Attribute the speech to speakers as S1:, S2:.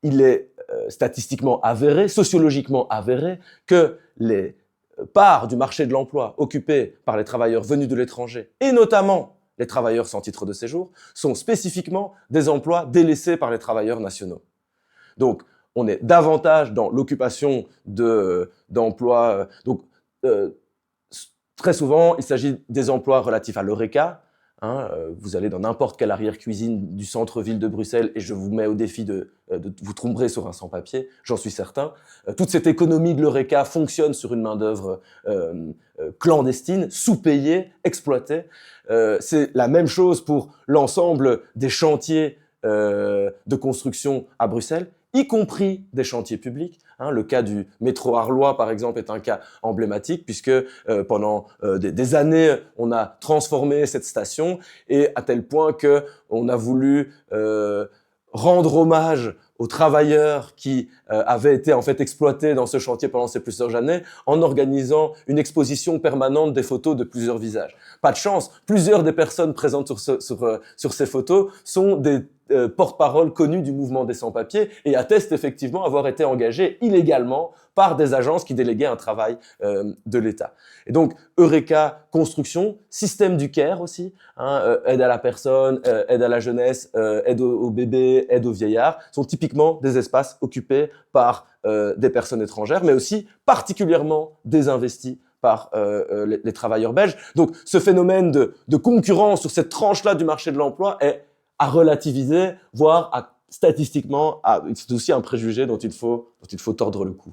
S1: il est statistiquement avéré, sociologiquement avéré, que les parts du marché de l'emploi occupées par les travailleurs venus de l'étranger, et notamment les travailleurs sans titre de séjour, sont spécifiquement des emplois délaissés par les travailleurs nationaux. Donc, on est davantage dans l'occupation d'emplois. Très souvent, il s'agit des emplois relatifs à l'Horeca. Vous allez dans n'importe quelle arrière-cuisine du centre-ville de Bruxelles et je vous mets au défi de vous tromper sur un sans-papier, j'en suis certain. Toute cette économie de l'Horeca fonctionne sur une main-d'œuvre clandestine, sous-payée, exploitée. C'est la même chose pour l'ensemble des chantiers de construction à Bruxelles, y compris des chantiers publics. Le cas du métro Arlois, par exemple, est un cas emblématique puisque pendant des années, on a transformé cette station et à tel point que on a voulu rendre hommage aux travailleurs qui avaient été en fait exploités dans ce chantier pendant ces plusieurs années en organisant une exposition permanente des photos de plusieurs visages. Pas de chance, plusieurs des personnes présentes sur ces photos sont des porte-parole connus du mouvement des sans-papiers et attestent effectivement avoir été engagés illégalement par des agences qui déléguaient un travail de l'État. Et donc, Eureka Construction, système du care aussi, aide à la personne, aide à la jeunesse, aide aux bébés, aide aux vieillards, sont typiquement des espaces occupés par des personnes étrangères, mais aussi particulièrement désinvestis par les travailleurs belges. Donc, ce phénomène de concurrence sur cette tranche-là du marché de l'emploi est à relativiser, voire statistiquement, c'est aussi un préjugé dont il faut tordre le cou.